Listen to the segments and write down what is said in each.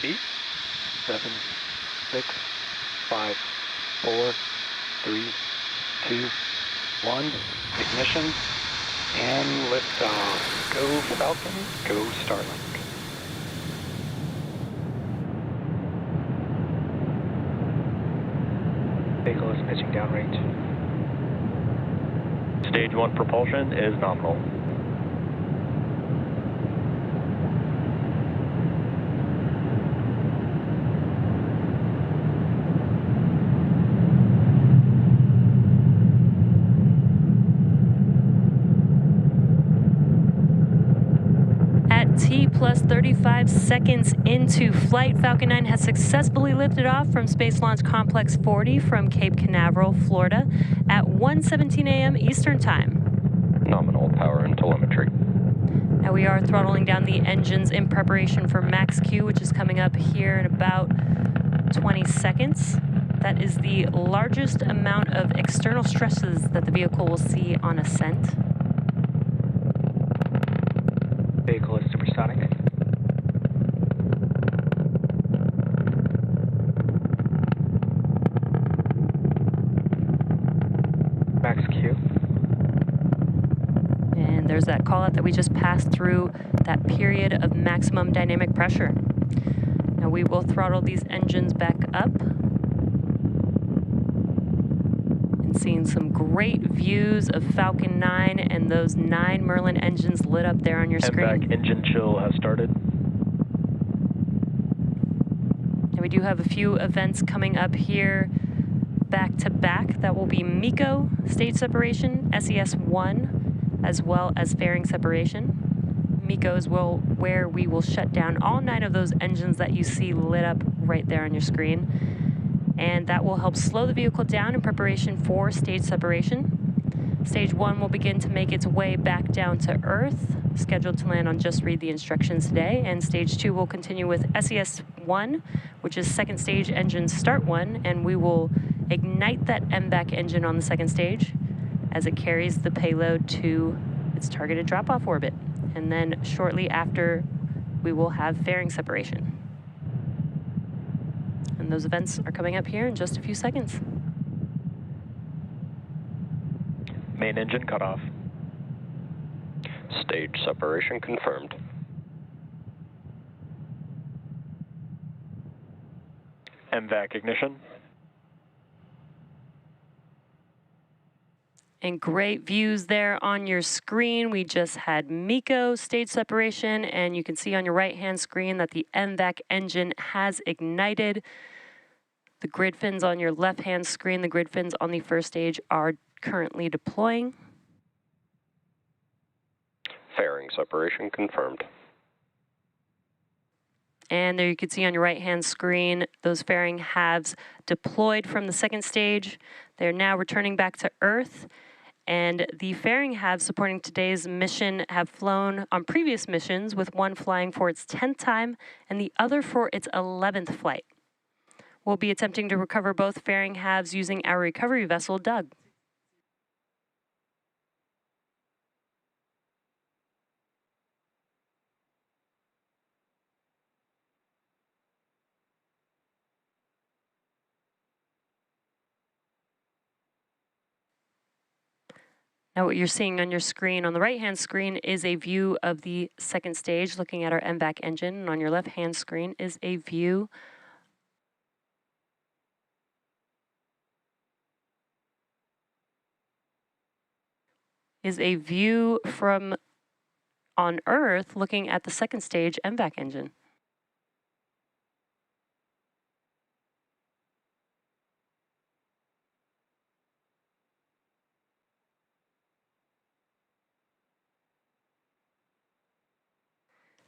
8, 7, 6, 5, 4, 3, 2, 1. Ignition and liftoff. Go Falcon, go Starlink. Vehicle is pitching downrange. Stage 1 propulsion is nominal. Plus 35 seconds into flight, Falcon 9 has successfully lifted off from Space Launch Complex 40 from Cape Canaveral, Florida at 1:17 a.m. Eastern Time. Nominal power and telemetry. Now we are throttling down the engines in preparation for max Q, which is coming up here in about 20 seconds. That is the largest amount of external stresses that the vehicle will see on ascent. Vehicle is supersonic. Max Q. And there's that call out that we just passed through, that period of maximum dynamic pressure. Now we will throttle these engines back up. And seeing some great views of Falcon 9 and those 9 Merlin engines lit up there on your screen. MVAC engine chill has started. And we do have a few events coming up here back to back. That will be MECO stage separation, SES-1, as well as fairing separation. MECO is where we will shut down all 9 of those engines that you see lit up right there on your screen. And that will help slow the vehicle down in preparation for stage separation. Stage 1 will begin to make its way back down to Earth, scheduled to land on Just Read the Instructions today. And stage 2 will continue with SES-1, which is second stage engine start 1, and we will ignite that MVAC engine on the second stage as it carries the payload to its targeted drop-off orbit. And then shortly after, we will have fairing separation. And those events are coming up here in just a few seconds. Main engine cut off. Stage separation confirmed. MVAC ignition. And great views there on your screen. We just had MECO stage separation, and you can see on your right-hand screen that the MVAC engine has ignited. The grid fins on your left-hand screen, the grid fins on the first stage are currently deploying. Fairing separation confirmed. And there you can see on your right-hand screen, those fairing halves deployed from the second stage. They're now returning back to Earth. And the fairing halves supporting today's mission have flown on previous missions, with one flying for its 10th time and the other for its 11th flight. We'll be attempting to recover both fairing halves using our recovery vessel, Doug. Now what you're seeing on your screen, on the right-hand screen, is a view of the second stage looking at our MVAC engine. And on your left-hand screen is a view from on Earth looking at the second stage MVAC engine.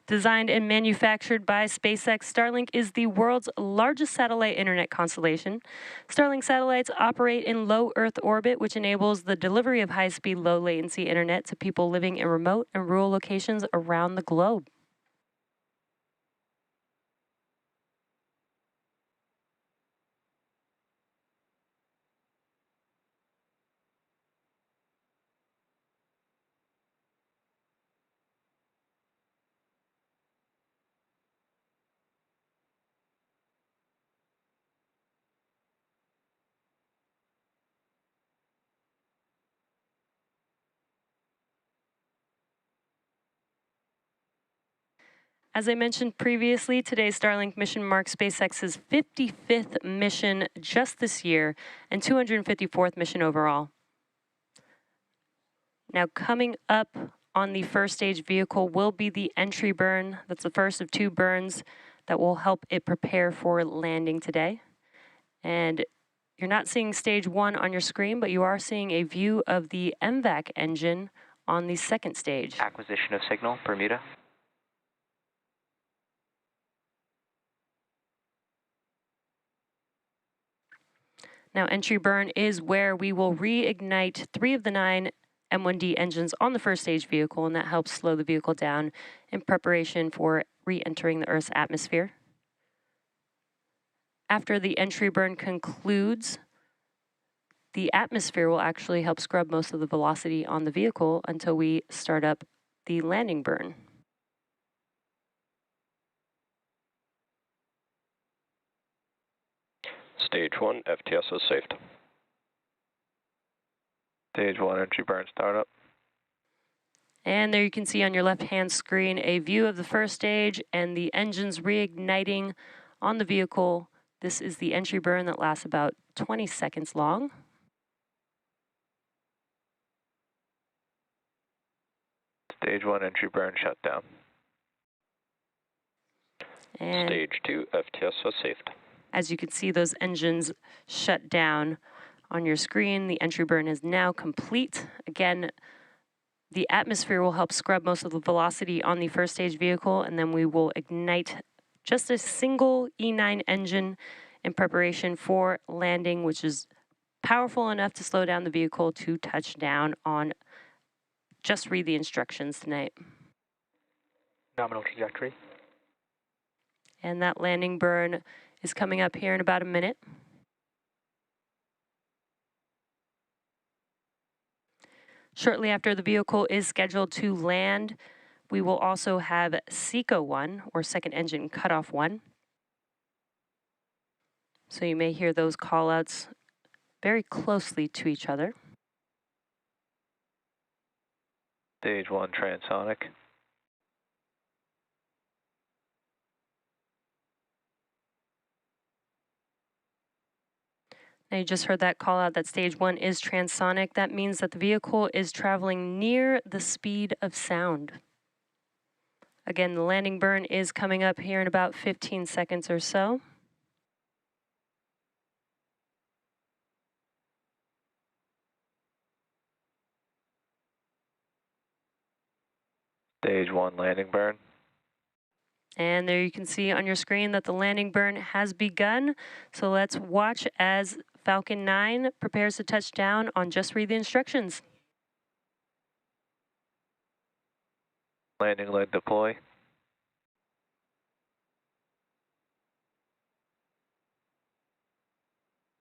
Designed and manufactured by SpaceX, Starlink is the world's largest satellite internet constellation. Starlink satellites operate in low Earth orbit, which enables the delivery of high-speed, low-latency internet to people living in remote and rural locations around the globe. As I mentioned previously, today's Starlink mission marks SpaceX's 55th mission just this year and 254th mission overall. Now, coming up on the first stage vehicle will be the entry burn. That's the first of 2 burns that will help it prepare for landing today. And you're not seeing stage 1 on your screen, but you are seeing a view of the MVAC engine on the second stage. Acquisition of signal, Bermuda. Now, entry burn is where we will reignite 3 of the 9 M1D engines on the first stage vehicle, and that helps slow the vehicle down in preparation for re-entering the Earth's atmosphere. After the entry burn concludes, the atmosphere will actually help scrub most of the velocity on the vehicle until we start up the landing burn. Stage 1, FTS is saved. Stage 1 entry burn startup. And there you can see on your left-hand screen a view of the first stage and the engines reigniting on the vehicle. This is the entry burn that lasts about 20 seconds long. Stage 1 entry burn shutdown. And Stage 2, FTS is saved. as you can see, those engines shut down on your screen. The entry burn is now complete. Again, the atmosphere will help scrub most of the velocity on the first stage vehicle, and then we will ignite just a single E9 engine in preparation for landing, which is powerful enough to slow down the vehicle to touch down on. Just read the instructions tonight. Nominal trajectory. And that landing burn is coming up here in about a minute. Shortly after the vehicle is scheduled to land, we will also have SECO 1, or second engine cutoff 1. So you may hear those callouts very closely to each other. Stage 1 transonic. Now you just heard that call out that stage 1 is transonic. That means that the vehicle is traveling near the speed of sound. Again, the landing burn is coming up here in about 15 seconds or so. Stage 1 landing burn. And there you can see on your screen that the landing burn has begun. So let's watch as Falcon9 prepares to touch down on Just Read the Instructions. Landing leg deploy.